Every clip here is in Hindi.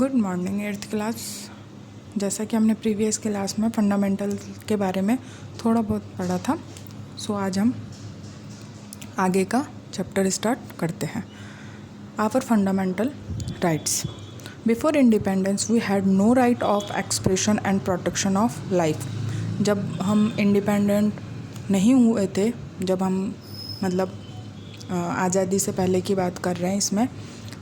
Good morning 8th class. जैसा कि हमने प्रीवियस क्लास में फंडामेंटल के बारे में थोड़ा बहुत पढ़ा था, सो आज हम आगे का चैप्टर स्टार्ट करते हैं। Our fundamental rights. Before independence we had no right of expression and protection of life. जब हम इंडिपेंडेंट नहीं हुए थे, जब हम मतलब आज़ादी से पहले की बात कर रहे हैं इसमें,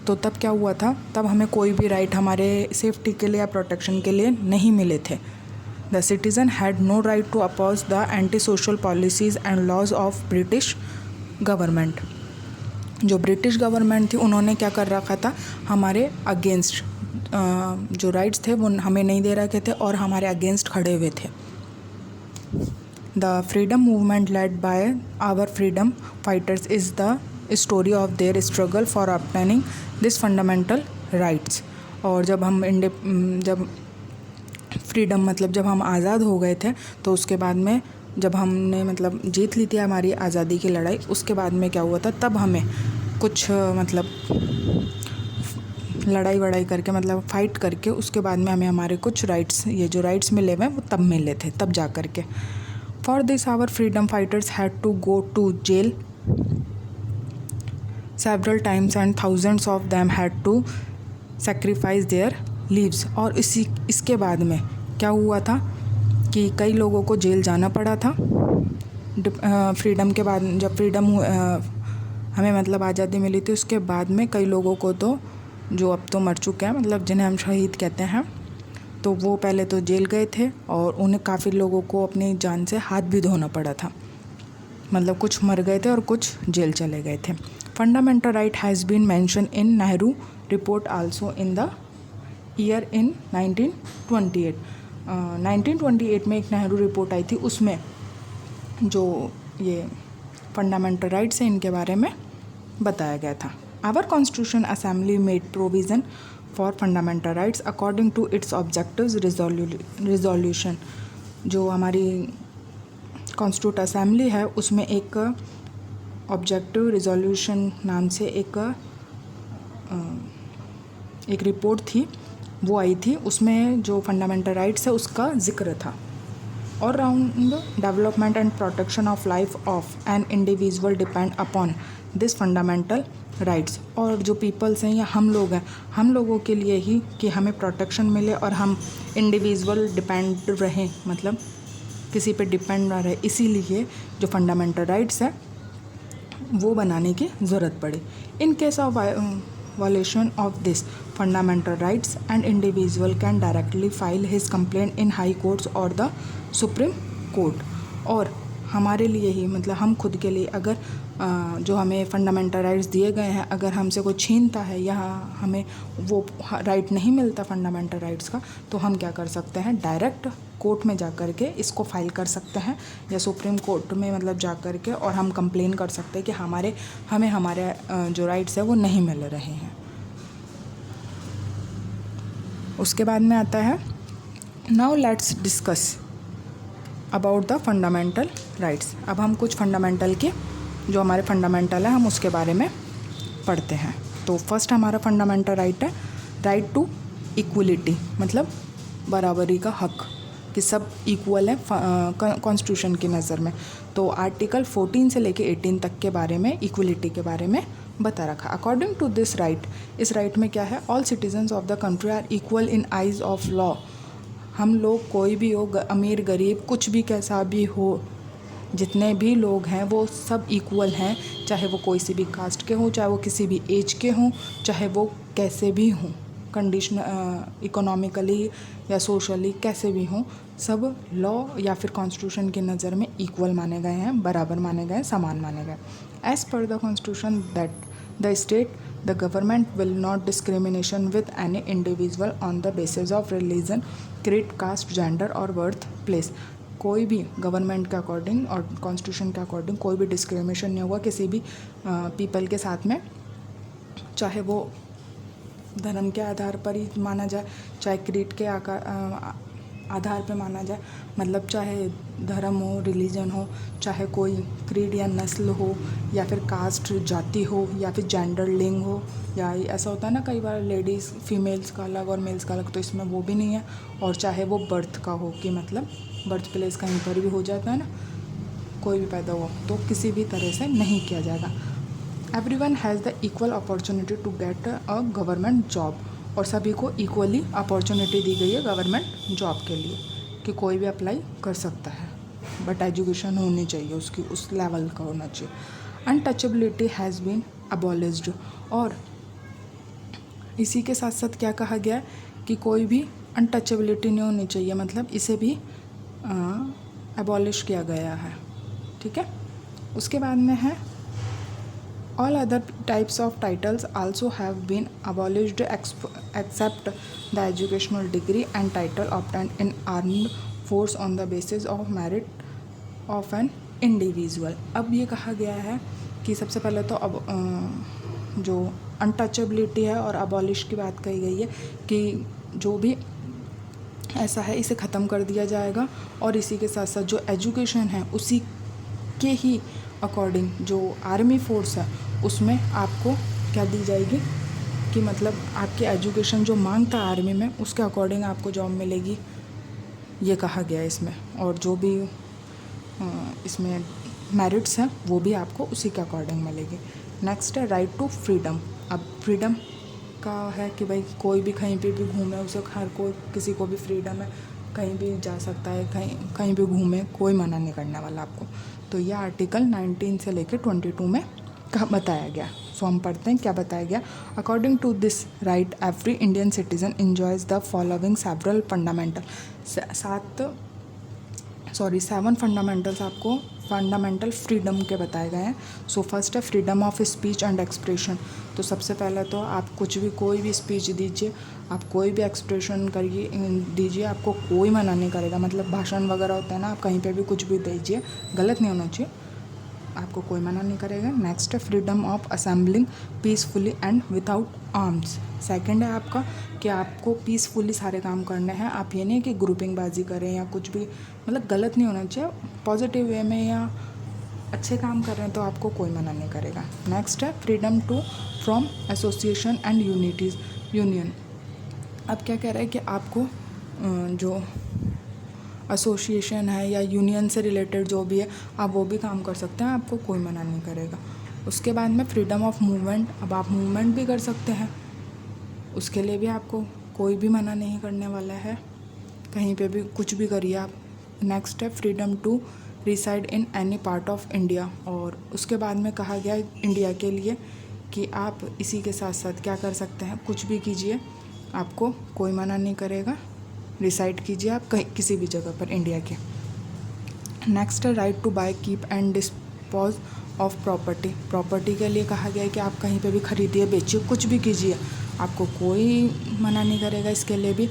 तो तब क्या हुआ था, तब हमें कोई भी राइट हमारे सेफ्टी के लिए या प्रोटेक्शन के लिए नहीं मिले थे। The citizen had no right to oppose the anti social policies and laws of British government. जो ब्रिटिश गवर्नमेंट थी उन्होंने क्या कर रखा था, हमारे अगेंस्ट जो राइट्स थे वो हमें नहीं दे रखे थे और हमारे अगेंस्ट खड़े हुए थे। The freedom movement led by our freedom fighters is the story of their struggle for obtaining this fundamental rights. और जब फ्रीडम मतलब जब हम आज़ाद हो गए थे, तो उसके बाद में जब हमने मतलब जीत ली थी हमारी आज़ादी की लड़ाई, उसके बाद में क्या हुआ था, तब हमें कुछ मतलब लड़ाई वड़ाई करके मतलब फ़ाइट करके उसके बाद में हमें हमारे कुछ राइट्स, ये जो राइट्स मिले हुए वो तब मिले थे, तब जा कर के। For this our freedom fighters had to go to jail several times and thousands of them had to sacrifice their lives। और इसके बाद में क्या हुआ था कि कई लोगों को जेल जाना पड़ा था। फ्रीडम के बाद जब हमें मतलब आज़ादी मिली थी, उसके बाद में कई लोगों को तो जो अब तो मर चुके हैं, मतलब जिन्हें हम शहीद कहते हैं, तो वो पहले तो जेल गए थे और उन्हें काफ़ी लोगों को अपनी जान से हाथ भी धोना पड़ा था। मतलब कुछ मर गए थे और कुछ जेल चले गए थे। Fundamental right has been mention in Nehru report also in the year in 1928। 1928 में एक नेहरू रिपोर्ट आई थी, उसमें जो ये फंडामेंटल राइट्स हैं इनके बारे में बताया गया था। Our constitution assembly made provision for fundamental rights according to its objectives resolution. जो हमारी कॉन्स्टिट्यूट असेंबली है उसमें एक ऑब्जेक्टिव रिजोल्यूशन नाम से एक रिपोर्ट थी, वो आई थी। उसमें जो फंडामेंटल राइट्स है उसका जिक्र था। All round development and protection of life of an individual depend upon this fundamental rights. और जो पीपल्स हैं या हम लोग हैं, हम लोगों के लिए ही कि हमें प्रोटेक्शन मिले और हम इंडिविजुअल डिपेंड रहें, मतलब किसी पे डिपेंड ना रहे, इसीलिए जो फंडामेंटल राइट्स है वो बनाने की ज़रूरत पड़ी। In case of violation of this fundamental rights and individual can directly file his complaint in high courts और द सुप्रीम कोर्ट। और हमारे लिए ही मतलब हम खुद के लिए अगर जो हमें फंडामेंटल राइट्स दिए गए हैं, अगर हमसे कोई छीनता है या हमें वो राइट नहीं मिलता फंडामेंटल राइट्स का, तो हम क्या कर सकते हैं, डायरेक्ट कोर्ट में जा कर के इसको फाइल कर सकते हैं या सुप्रीम कोर्ट में मतलब जा कर के, और हम कंप्लेन कर सकते हैं कि हमें हमारे जो राइट्स है वो नहीं मिल रहे हैं। उसके बाद में आता है now let's discuss about the fundamental rights. अब हम कुछ फंडामेंटल के जो हमारे फंडामेंटल है हम उसके बारे में पढ़ते हैं। तो फर्स्ट हमारा फंडामेंटल राइट है राइट टू इक्वलिटी, मतलब बराबरी का हक, कि सब इक्वल है कॉन्स्टिट्यूशन की नज़र में। तो आर्टिकल 14 से लेके 18 तक के बारे में इक्वलिटी के बारे में बता रखा। अकॉर्डिंग टू दिस राइट, इस राइट में क्या है, all citizens of the country are equal in eyes of law. हम लोग कोई भी हो, अमीर गरीब कुछ भी कैसा भी हो, जितने भी लोग हैं वो सब इक्वल हैं, चाहे वो कोई सी भी कास्ट के हों, चाहे वो किसी भी एज के हों, चाहे वो कैसे भी हों, कंडीशन इकोनॉमिकली या सोशली कैसे भी हों, सब लॉ या फिर कॉन्स्टिट्यूशन की नज़र में इक्वल माने गए हैं, बराबर माने गए, समान माने गए। As per the constitution that the state the government will not discrimination with any individual on the basis of religion, creed, caste, gender और बर्थ प्लेस। कोई भी गवर्नमेंट के अकॉर्डिंग और कॉन्स्टिट्यूशन के अकॉर्डिंग कोई भी डिस्क्रिमिनेशन नहीं हुआ किसी भी पीपल के साथ में, चाहे वो धर्म के आधार पर ही माना जाए, चाहे क्रीड के आधार पे माना जाए, मतलब चाहे धर्म हो, रिलीजन हो, चाहे कोई क्रीड या नस्ल हो, या फिर कास्ट जाति हो, या फिर जेंडर लिंग हो, या ऐसा होता है ना कई बार लेडीज़ फीमेल्स का अलग और मेल्स का अलग, तो इसमें वो भी नहीं है। और चाहे वो बर्थ का हो कि मतलब बर्थ प्लेस कहीं पर भी हो जाता है ना, कोई भी पैदा हुआ, तो किसी भी तरह से नहीं किया जाएगा। Everyone has the equal opportunity to get a government job, और सभी को इक्वली अपॉर्चुनिटी दी गई है गवर्नमेंट जॉब के लिए कि कोई भी अप्लाई कर सकता है, बट एजुकेशन होनी चाहिए उसकी, उस लेवल का होना चाहिए। अनटचेबिलिटी हैज़ बीन अबॉलिश्ड, और इसी के साथ साथ क्या कहा गया है कि कोई भी अनटचेबिलिटी नहीं होनी चाहिए, मतलब इसे भी अबॉलिश किया गया है। ठीक है, उसके बाद में है all other types of titles also have been abolished except the educational degree and title obtained in armed force on the basis of merit of an individual. अब ये कहा गया है कि सबसे पहले तो अब जो अनटचेबिलिटी है और अबॉलिश की बात कही गई है कि जो भी ऐसा है इसे ख़त्म कर दिया जाएगा, और इसी के साथ साथ जो एजुकेशन है उसी के ही अकॉर्डिंग जो आर्मी फोर्स है उसमें आपको क्या दी जाएगी कि मतलब आपकी एजुकेशन जो मांगता है आर्मी में उसके अकॉर्डिंग आपको जॉब मिलेगी, ये कहा गया है इसमें। और जो भी इसमें मेरिट्स हैं वो भी आपको उसी के अकॉर्डिंग मिलेगी। नेक्स्ट है राइट टू फ्रीडम। अब फ्रीडम का है कि भाई कोई भी कहीं पे भी घूमे, उसे हर कोई किसी को भी फ्रीडम है, कहीं भी जा सकता है, कहीं भी घूमे, कोई मना नहीं करने वाला आपको। तो ये आर्टिकल 19 से लेकर 22 में बताया गया। सो हम पढ़ते हैं क्या बताया गया। According to this right every Indian citizen enjoys the following several fundamental, 7 fundamentals आपको फंडामेंटल फ्रीडम के बताए गए हैं। सो फर्स्ट है freedom of speech and expression. तो सबसे पहले तो आप कुछ भी कोई भी स्पीच दीजिए, आप कोई भी एक्सप्रेशन करिए दीजिए, आपको कोई मना नहीं करेगा। मतलब भाषण वगैरह होता है ना, आप कहीं पे भी कुछ भी दीजिए, गलत नहीं होना चाहिए, आपको कोई मना नहीं करेगा। नेक्स्ट है freedom of assembling peacefully and without arms. Second है आपका कि आपको पीसफुली सारे काम करने हैं, आप ये नहीं कि ग्रुपिंग बाजी करें या कुछ भी, मतलब गलत नहीं होना चाहिए, पॉजिटिव वे में या अच्छे काम कर रहे हैं तो आपको कोई मना नहीं करेगा। नेक्स्ट है freedom to from association and union. अब क्या कह रहा है कि आपको जो एसोसिएशन है या यूनियन से रिलेटेड जो भी है आप वो भी काम कर सकते हैं, आपको कोई मना नहीं करेगा। उसके बाद में फ्रीडम ऑफ मूवमेंट, अब आप मूवमेंट भी कर सकते हैं, उसके लिए भी आपको कोई भी मना नहीं करने वाला है, कहीं पे भी कुछ भी करिए आप। नेक्स्ट है freedom to reside in any part of India, और उसके बाद में कहा गया इंडिया के लिए कि आप इसी के साथ साथ क्या कर सकते हैं, कुछ भी कीजिए, आपको कोई मना नहीं करेगा, रिसाइड कीजिए आप कहीं किसी भी जगह पर इंडिया के। नेक्स्ट है right to buy keep and dispose of property के लिए कहा गया है कि आप कहीं पे भी खरीदिए बेचिए कुछ भी कीजिए, आपको कोई मना नहीं करेगा इसके लिए भी।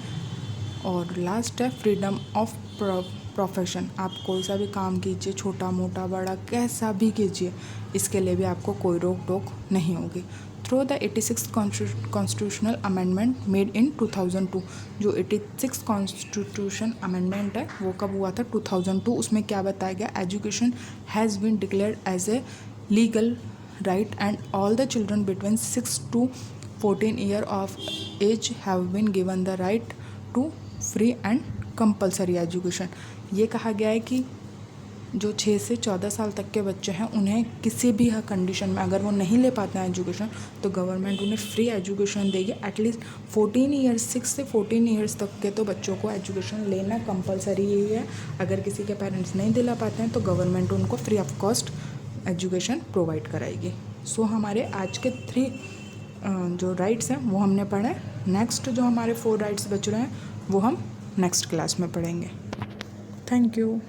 और लास्ट है फ्रीडम ऑफ प्रोफेशन, आप कोई सा भी काम कीजिए, छोटा मोटा बड़ा कैसा भी कीजिए, इसके लिए भी आपको कोई रोक टोक नहीं होगी। Through the 86 constitutional amendment made in 2002, जो 86 कॉन्स्टिट्यूशन अमेंडमेंट है वो कब हुआ था, 2002। उसमें क्या बताया गया, education has been declared as a legal right and all the children between 6 to 14 year of age have been given the right to free and compulsory education. ये कहा गया है कि जो 6 से 14 साल तक के बच्चे हैं उन्हें किसी भी कंडीशन में अगर वो नहीं ले पाते हैं एजुकेशन तो गवर्नमेंट उन्हें फ्री एजुकेशन देगी। एटलीस्ट 14 ईयर्स 6 से 14 ईयर्स तक के तो बच्चों को एजुकेशन लेना कंपलसरी ही है। अगर किसी के पेरेंट्स नहीं दिला पाते हैं तो गवर्नमेंट उनको free of cost education provide कराएगी। सो हमारे आज के 3 जो राइट्स हैं वो हमने पढ़े। नेक्स्ट जो हमारे 4 राइट्स बच रहे हैं वो हम नेक्स्ट क्लास में पढ़ेंगे। Thank you.